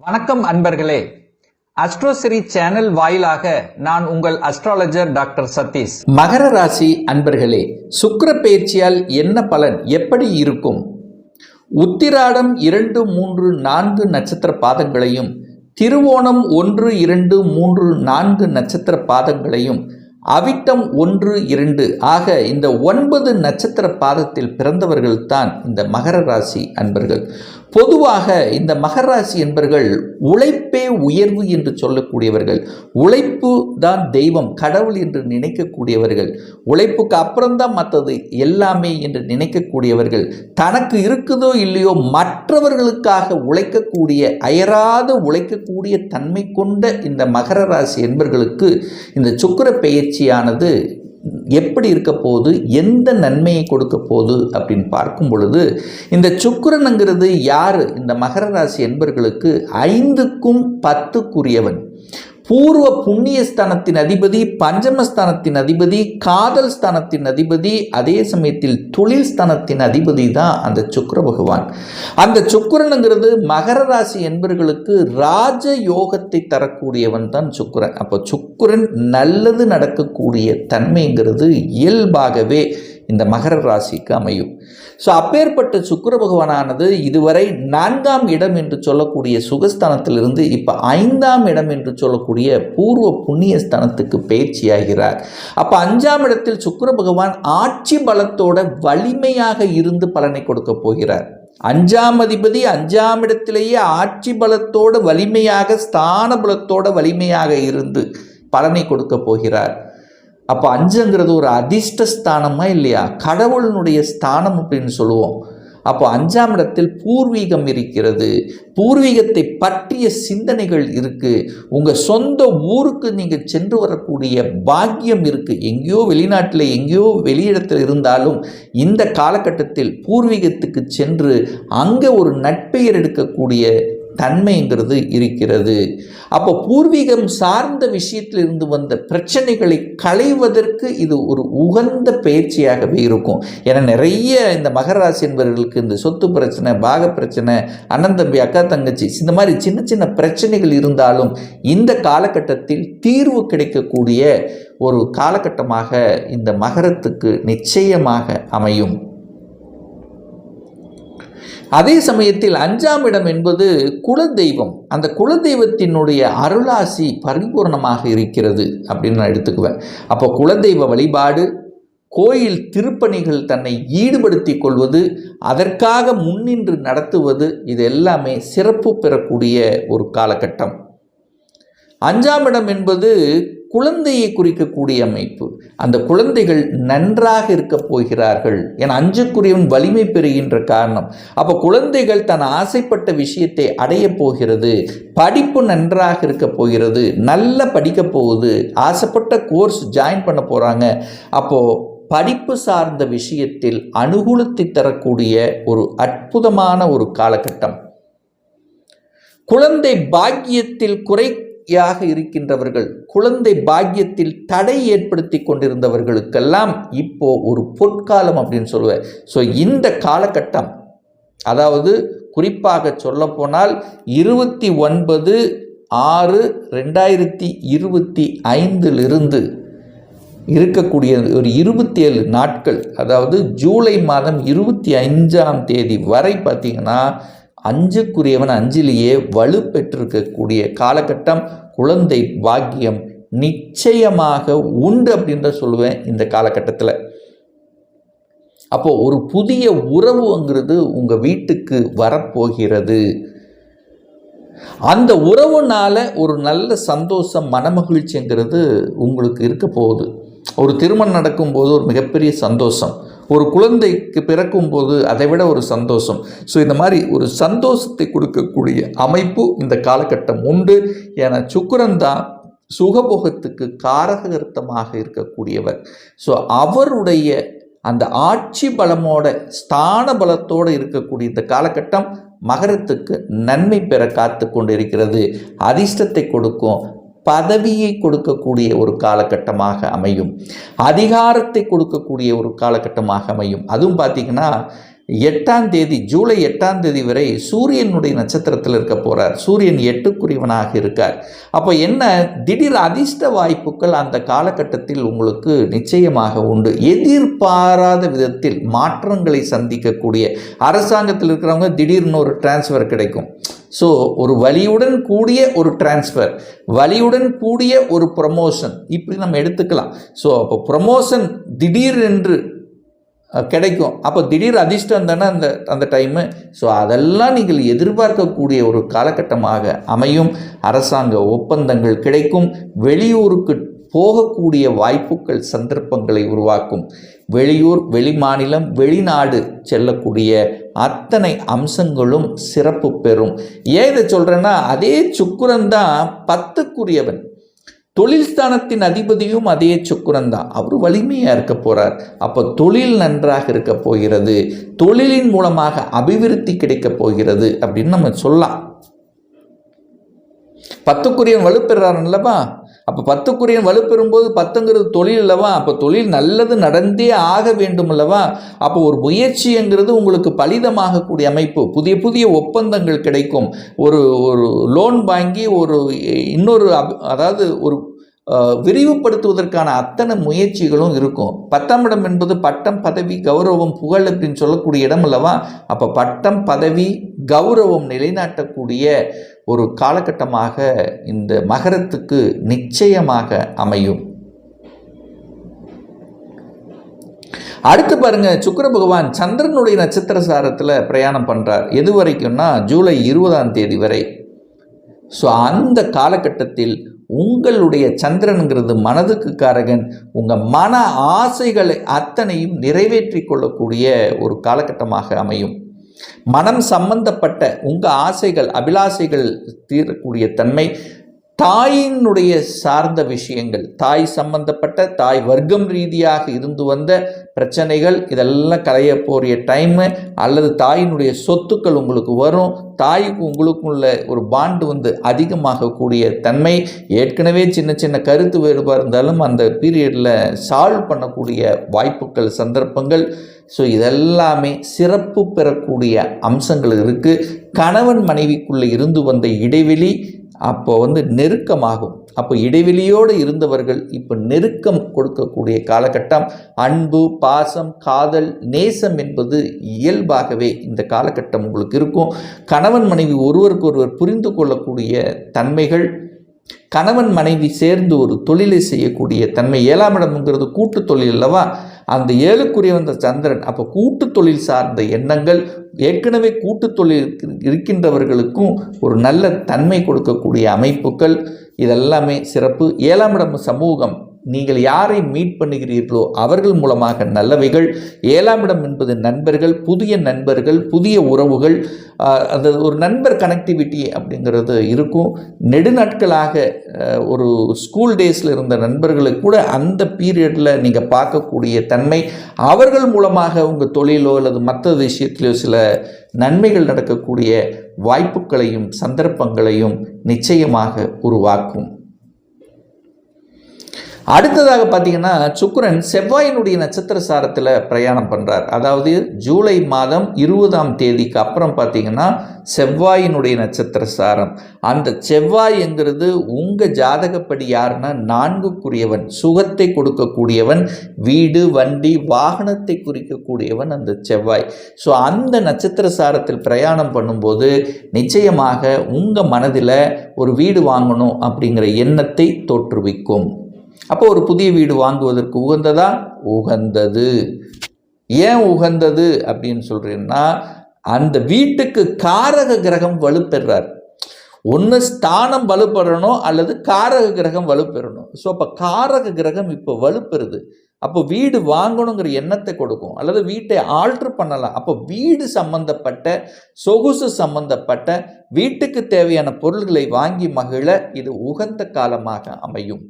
வணக்கம் அன்பர்களே. அஸ்ட்ரோசிரி சேனல் வாயிலாக நான் உங்கள் அஸ்ட்ராலஜர் டாக்டர் சதீஷ். மகர ராசி அன்பர்களே, சுக்கிர பெயர்ச்சியால் என்ன பலன், எப்படி இருக்கும்? உத்திராடம் 2, 3, 4 நட்சத்திர பாதங்களையும், திருவோணம் 1, 2, 3, 4 நட்சத்திர பாதங்களையும், அவிட்டம் 1, 2 ஆக இந்த 9 நட்சத்திர பாதத்தில் பிறந்தவர்கள் தான் இந்த மகர ராசி அன்பர்கள். பொதுவாக இந்த மகர ராசி என்பர்கள் உழைப்பே உயர்வு என்று சொல்லக்கூடியவர்கள். உழைப்பு தான் தெய்வம், கடவுள் என்று நினைக்கக்கூடியவர்கள். உழைப்புக்கு அப்புறம்தான் மற்றது எல்லாமே என்று நினைக்கக்கூடியவர்கள். தனக்கு இருக்குதோ இல்லையோ மற்றவர்களுக்காக உழைக்கக்கூடிய, அயராத உழைக்கக்கூடிய தன்மை கொண்ட இந்த மகர ராசி என்பர்களுக்கு இந்த சுக்கிர பெயர்ச்சியானது எப்படி இருக்க போகுது, எந்த நன்மையை கொடுக்க போகுது அப்படின்னு பார்க்கும் பொழுது, இந்த சுக்கிரனுங்கிறது யார்? இந்த மகர ராசி என்பர்களுக்கு 5க்கும் 10க்குரியவன். பூர்வ புண்ணிய ஸ்தானத்தின் அதிபதி, பஞ்சமஸ்தானத்தின் அதிபதி, காதல் ஸ்தானத்தின் அதிபதி, அதே சமயத்தில் தொழில் ஸ்தானத்தின் அதிபதி தான் அந்த சுக்கிர பகவான். அந்த சுக்கிரனுங்கிறது மகர ராசி என்பர்களுக்கு ராஜ யோகத்தை தரக்கூடியவன் தான் சுக்கிரன். அப்போ சுக்கிரன் நல்லது நடக்கக்கூடிய தன்மைங்கிறது இயல்பாகவே இந்த மகர ராசிக்கு அமையும். ஸோ அப்பேற்பட்ட சுக்கிர பகவானானது இதுவரை 4ஆம் இடம் என்று சொல்லக்கூடிய சுகஸ்தானத்திலிருந்து இப்போ 5ஆம் இடம் என்று சொல்லக்கூடிய பூர்வ புண்ணிய ஸ்தானத்துக்கு பயிற்சியாகிறார். அப்போ 5ஆம் இடத்தில் சுக்கிர பகவான் ஆட்சி பலத்தோட வலிமையாக இருந்து பலனை கொடுக்க போகிறார். 5ஆம் அதிபதி 5ஆம் இடத்திலேயே ஆட்சி பலத்தோட வலிமையாக, ஸ்தான பலத்தோட வலிமையாக இருந்து பலனை கொடுக்க போகிறார். அப்போ 5ங்கிறது ஒரு அதிர்ஷ்ட ஸ்தானமா இல்லையா? கடவுளினுடைய ஸ்தானம் அப்படின்னு சொல்லுவோம். அப்போ 5ஆம் இடத்தில் பூர்வீகம் இருக்கிறது. பூர்வீகத்தை பற்றிய சிந்தனைகள் இருக்குது. உங்கள் சொந்த ஊருக்கு நீங்கள் சென்று வரக்கூடிய பாக்கியம் இருக்குது. எங்கேயோ வெளிநாட்டில், எங்கேயோ வெளியிடத்தில் இருந்தாலும் இந்த காலகட்டத்தில் பூர்வீகத்துக்கு சென்று அங்கே ஒரு நட்பெயர் எடுக்கக்கூடிய தன்மைங்கிறது இருக்கிறது. அப்போ பூர்வீகம் சார்ந்த விஷயத்தில் இருந்து வந்த பிரச்சனைகளை களைவதற்கு இது ஒரு உகந்த பயிற்சியாகவே இருக்கும். ஏன்னா நிறைய இந்த மகர ராசி என்பவர்களுக்கு இந்த சொத்து பிரச்சனை, பாக பிரச்சனை, அண்ணன் தம்பி, அக்கா தங்கச்சி, இந்த மாதிரி சின்ன சின்ன பிரச்சனைகள் இருந்தாலும் இந்த காலகட்டத்தில் தீர்வு கிடைக்கக்கூடிய ஒரு காலகட்டமாக இந்த மகரத்துக்கு நிச்சயமாக அமையும். அதே சமயத்தில் 5ஆம் இடம் என்பது குலதெய்வம். அந்த குலதெய்வத்தினுடைய அருளாசி பரிபூர்ணமாக இருக்கிறது அப்படின்னு நான் எடுத்துக்குவேன். அப்போ குலதெய்வ வழிபாடு, கோயில் திருப்பணிகள் தன்னை ஈடுபடுத்தி கொள்வது, அதற்காக முன்னின்று நடத்துவது, இது எல்லாமே சிறப்பு பெறக்கூடிய ஒரு காலகட்டம். 5ஆம் இடம் என்பது குழந்தையை குறிக்கக்கூடிய அமைப்பு. அந்த குழந்தைகள் நன்றாக இருக்க போகிறார்கள். ஏன்னா 5க்குரியவன் வலிமை பெறுகின்ற காரணம். அப்போ குழந்தைகள் தன் ஆசைப்பட்ட விஷயத்தை அடைய போகிறது. படிப்பு நன்றாக இருக்க போகிறது. நல்லா படிக்க போகுது. ஆசைப்பட்ட கோர்ஸ் ஜாயின் பண்ண போகிறாங்க. அப்போது படிப்பு சார்ந்த விஷயத்தில் அனுகூலத்தை தரக்கூடிய ஒரு அற்புதமான ஒரு காலகட்டம். குழந்தை பாக்கியத்தில் இருக்கின்றவர்கள், குழந்தை பாக்கியத்தில் தடை ஏற்படுத்தி கொண்டிருந்தவர்களுக்கெல்லாம் இப்போ ஒரு பொற்காலம் அப்படின்னு சொல்லுவேன். ஸோ இந்த காலகட்டம், அதாவது குறிப்பாக சொல்ல போனால் 29/6/2025 இருக்கக்கூடிய ஒரு 27 நாட்கள், அதாவது ஜூலை மாதம் 25ஆம் தேதி வரை பார்த்தீங்கன்னா 5க்குரியவன் 5லேயே வலு பெற்றிருக்கக்கூடிய காலகட்டம். குழந்தை பாக்கியம் நிச்சயமாக உண்டு அப்படின்ற சொல்லுவேன் இந்த காலகட்டத்தில். அப்போது ஒரு புதிய உறவுங்கிறது உங்கள் வீட்டுக்கு வரப்போகிறது. அந்த உறவுனால ஒரு நல்ல சந்தோஷம், மனமகிழ்ச்சிங்கிறது உங்களுக்கு இருக்க போகுது. ஒரு திருமணம் நடக்கும்போது ஒரு மிகப்பெரிய சந்தோஷம், ஒரு குழந்தைக்கு பிறக்கும்போது அதை விட ஒரு சந்தோஷம். ஸோ இந்த மாதிரி ஒரு சந்தோஷத்தை கொடுக்கக்கூடிய அமைப்பு இந்த காலகட்டம் உண்டு. ஏன்னா சுக்கிரன் தான் சுகபோகத்துக்கு காரகர்த்தமாக இருக்கக்கூடியவர். ஸோ அவருடைய அந்த ஆட்சி பலமோட, ஸ்தான பலத்தோடு இருக்கக்கூடிய இந்த காலகட்டம் மகரத்துக்கு நன்மை பெற காத்து கொண்டு இருக்கிறது. அதிர்ஷ்டத்தை கொடுக்கும், பதவியை கொடுக்கக்கூடிய ஒரு காலகட்டமாக அமையும், அதிகாரத்தை கொடுக்கக்கூடிய ஒரு காலகட்டமாக அமையும். அதுவும் பார்த்திங்கன்னா 8ஆம் தேதி ஜூலை 8ஆம் தேதி வரை சூரியனுடைய நட்சத்திரத்தில் இருக்க போகிறார். சூரியன் 8க்குரியவனாக இருக்கார். அப்போ என்ன, திடீர் அதிர்ஷ்ட வாய்ப்புகள் அந்த காலகட்டத்தில் உங்களுக்கு நிச்சயமாக உண்டு. எதிர்பாராத விதத்தில் மாற்றங்களை சந்திக்கக்கூடிய, அரசாங்கத்தில் இருக்கிறவங்க திடீர்னு ஒரு டிரான்ஸ்ஃபர் கிடைக்கும். ஸோ ஒரு வலியுடன் கூடிய ஒரு டிரான்ஸ்ஃபர், வலியுடன் கூடிய ஒரு ப்ரமோஷன், இப்படி நம்ம எடுத்துக்கலாம். ஸோ அப்போ ப்ரமோஷன் திடீர் என்று கிடைக்கும். அப்போ திடீர் அதிர்ஷ்டம் தானே அந்த டைமு. ஸோ அதெல்லாம் நீங்கள் எதிர்பார்க்கக்கூடிய ஒரு காலகட்டமாக அமையும். அரசாங்க ஒப்பந்தங்கள் கிடைக்கும். வெளியூருக்கு போகக்கூடிய வாய்ப்புகள் சந்தர்ப்பங்களை உருவாக்கும். வெளியூர், வெளிமாநிலம், வெளிநாடு செல்லக்கூடிய அத்தனை அம்சங்களும் சிறப்பு பெறும். ஏன் இதை சொல்கிறேன்னா, அதே சுக்கிரன் தான் 10க்குரியவன். தொழில் ஸ்தானத்தின் அதிபதியும் அதே சுக்கிரன் தான். அவர் வலிமையாக இருக்க போகிறார். அப்போ தொழில் நன்றாக இருக்க போகிறது. தொழிலின் மூலமாக அபிவிருத்தி கிடைக்க போகிறது அப்படின்னு நம்ம சொல்லலாம். 10க்குரியவன் வலுப்பெறார் அல்லவா? அப்போ 10க்குரியவன் வலுப்பெறும்போது 10ங்கிறது தொழில் அல்லவா? அப்போ தொழில் நல்லது நடந்தே ஆக வேண்டும் அல்லவா? அப்போ ஒரு முயற்சிங்கிறது உங்களுக்கு பலிதமாகக்கூடிய அமைப்பு. புதிய புதிய ஒப்பந்தங்கள் கிடைக்கும். ஒரு லோன் வாங்கி இன்னொரு அதாவது ஒரு விரிவுபடுத்துவதற்கான அத்தனை முயற்சிகளும் இருக்கும். 10ஆம் இடம் என்பது பட்டம், பதவி, கௌரவம், புகழ் அப்படின்னு சொல்லக்கூடிய இடம் அல்லவா? அப்போ பட்டம், பதவி, கௌரவம் நிலைநாட்டக்கூடிய ஒரு காலகட்டமாக இந்த மகரத்துக்கு நிச்சயமாக அமையும். அடுத்து பாருங்க, சுக்கிர பகவான் சந்திரனுடைய நட்சத்திர சாரத்தில் பிரயாணம் பண்ணுறார். எது வரைக்கும்னா ஜூலை 20ஆம் தேதி வரை. ஸோ அந்த காலகட்டத்தில் உங்களுடைய சந்திரனுங்கிறது மனதுக்கு காரகன். உங்கள் மன ஆசைகளை அத்தனையும் நிறைவேற்றி கொள்ளக்கூடிய ஒரு காலகட்டமாக அமையும். மனம் சம்பந்தப்பட்ட உங்கள் ஆசைகள், அபிலாசைகள் தீரக்கூடிய தன்மை, தாயினுடைய சார்ந்த விஷயங்கள், தாய் சம்பந்தப்பட்ட, தாய் வர்க்கம் ரீதியாக இருந்து வந்த பிரச்சனைகள், இதெல்லாம் களைய போகிற டைமு. அல்லது தாயினுடைய சொத்துக்கள் உங்களுக்கு வரும். தாய்க்கு உங்களுக்குள்ள ஒரு பாண்டு அதிகமாகக்கூடிய தன்மை. ஏற்கனவே சின்ன சின்ன கருத்து வேறுபாடு இருந்தாலும் அந்த பீரியடில் சால்வ் பண்ணக்கூடிய வாய்ப்புகள், சந்தர்ப்பங்கள். ஸோ இதெல்லாமே சிறப்பு பெறக்கூடிய அம்சங்கள் இருக்குது. கணவன் மனைவிக்குள்ளே இருந்து வந்த இடைவெளி அப்போ நெருக்கமாகும். அப்போ இடைவெளியோடு இருந்தவர்கள் இப்போ நெருக்கம் கொடுக்கக்கூடிய காலகட்டம். அன்பு, பாசம், காதல், நேசம் என்பது இயல்பாகவே இந்த காலகட்டம் உங்களுக்கு இருக்கும். கணவன் மனைவி ஒருவருக்கு ஒருவர் புரிந்து கொள்ளக்கூடிய தன்மைகள், கணவன் மனைவி சேர்ந்து ஒரு தொழிலை செய்யக்கூடிய தன்மை. 7ஆம் இடம்ங்கிறது கூட்டு தொழில் அல்லவா? அந்த 7க்குரிய வந்த சந்திரன். அப்போ கூட்டு தொழில் சார்ந்த எண்ணங்கள், ஏற்கனவே கூட்டு தொழில் இருக்கின்றவர்களுக்கும் ஒரு நல்ல தன்மை கொடுக்கக்கூடிய அமைப்புகள், இதெல்லாமே சிறப்பு. 7ஆம் இடம் சமூகம். நீங்கள் யாரை மீட் பண்ணுகிறீர்களோ அவர்கள் மூலமாக நல்லவைகள். 7ஆம் இடம் என்பது நண்பர்கள், புதிய நண்பர்கள், புதிய உறவுகள், அது ஒரு நண்பர் கனெக்டிவிட்டி அப்படிங்கிறது இருக்கும். நெடுநாட்களாக ஒரு ஸ்கூல் டேஸில் இருந்த நண்பர்களுக்கு கூட அந்த பீரியடில் நீங்கள் பார்க்கக்கூடிய தன்மை. அவர்கள் மூலமாக உங்கள் தொழிலோ அல்லது மற்ற விஷயத்திலோ சில நன்மைகள் நடக்கக்கூடிய வாய்ப்புகளையும் சந்தர்ப்பங்களையும் நிச்சயமாக உருவாக்கும். அடுத்ததாக பார்த்தீங்கன்னா, சுக்கிரன் செவ்வாயினுடைய நட்சத்திர சாரத்தில் பிரயாணம் பண்ணுறார். அதாவது ஜூலை மாதம் 20ஆம் தேதிக்கு அப்புறம் பார்த்தீங்கன்னா செவ்வாயினுடைய நட்சத்திர சாரம். அந்த செவ்வாய்ங்கிறது உங்கள் ஜாதகப்படி யாருன்னா 4க்குரியவன், சுகத்தை கொடுக்கக்கூடியவன், வீடு, வண்டி, வாகனத்தை குறிக்கக்கூடியவன் அந்த செவ்வாய். ஸோ அந்த நட்சத்திர சாரத்தில் பிரயாணம் பண்ணும்போது நிச்சயமாக உங்கள் மனதில் ஒரு வீடு வாங்கணும் அப்படிங்கிற எண்ணத்தை தோற்றுவிக்கும். அப்போ ஒரு புதிய வீடு வாங்குவதற்கு உகந்ததா? உகந்தது. ஏன் உகந்தது அப்படின்னு சொல்கிறேன்னா, அந்த வீட்டுக்கு காரக கிரகம் வலுப்பெறார். ஒன்று ஸ்தானம் வலுப்பெறணும் அல்லது காரக கிரகம் வலுப்பெறணும். ஸோ அப்போ காரக கிரகம் இப்போ வலுப்பெறுது. அப்போ வீடு வாங்கணுங்கிற எண்ணத்தை கொடுக்கும். அல்லது வீட்டை ஆல்ட்ரு பண்ணலாம். அப்போ வீடு சம்பந்தப்பட்ட, சொகுசு சம்பந்தப்பட்ட, வீட்டுக்கு தேவையான பொருள்களை வாங்கி மகிழ இது உகந்த காலமாக அமையும்.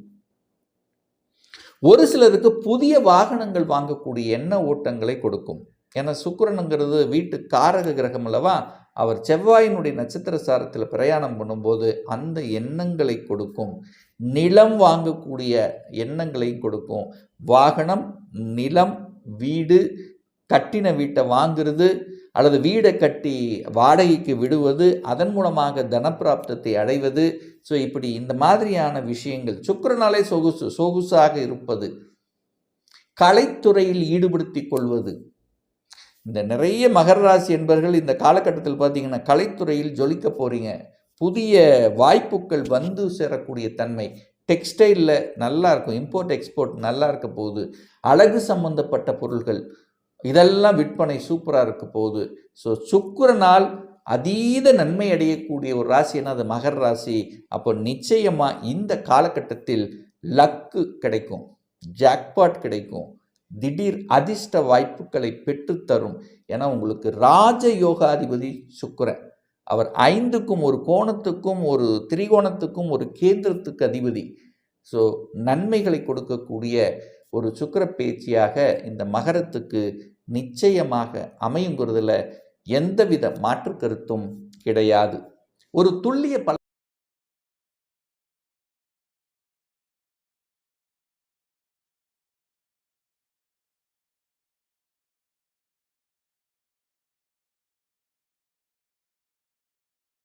ஒரு சிலருக்கு புதிய வாகனங்கள் வாங்கக்கூடிய எண்ண ஓட்டங்களை கொடுக்கும். ஏன்னா சுக்கிரனுங்கிறது வீட்டு காரக கிரகம் அல்லவா? அவர் செவ்வாயினுடைய நட்சத்திர சாரத்தில் பிரயாணம் பண்ணும்போது அந்த எண்ணங்களை கொடுக்கும். நிலம் வாங்கக்கூடிய எண்ணங்களை கொடுக்கும். வாகனம், நிலம், வீடு, கட்டின வீட்டை வாங்குறது அல்லது வீடை கட்டி வாடகைக்கு விடுவது, அதன் மூலமாக தனப்பிராப்தத்தை அடைவது. ஸோ இப்படி இந்த மாதிரியான விஷயங்கள். சுக்கிரனாலே சொகுசாக இருப்பது, கலைத்துறையில் ஈடுபடுத்தி கொள்வது. இந்த நிறைய மகர ராசி என்பவர்கள் இந்த காலகட்டத்தில் பார்த்தீங்கன்னா கலைத்துறையில் ஜொலிக்க போகிறீங்க. புதிய வாய்ப்புகள் வந்து சேரக்கூடிய தன்மை. டெக்ஸ்டைலில் நல்லா இருக்கும், இம்போர்ட் எக்ஸ்போர்ட் நல்லா இருக்க போகுது. அழகு சம்பந்தப்பட்ட பொருள்கள் இதெல்லாம் விற்பனை சூப்பராக இருக்க போகுது. ஸோ சுக்கிரனால் அதீத நன்மை அடையக்கூடிய ஒரு ராசினா அது மகர ராசி. அப்போ நிச்சயமாக இந்த காலகட்டத்தில் லக்கு கிடைக்கும், ஜாக்பாட் கிடைக்கும், திடீர் அதிர்ஷ்ட வாய்ப்புகளை பெற்றுத்தரும். ஏன்னா உங்களுக்கு ராஜயோகாதிபதி சுக்கிரன். அவர் 5க்கும் ஒரு கோணத்துக்கும் ஒரு திரிகோணத்துக்கும் ஒரு கேந்திரத்துக்கு அதிபதி. ஸோ நன்மைகளை கொடுக்கக்கூடிய ஒரு சுக்கிர பேச்சியாக இந்த மகரத்துக்கு நிச்சயமாக அமையுங்கிறதுல எந்தவித மாற்று கருத்தும் கிடையாது. ஒரு துல்லிய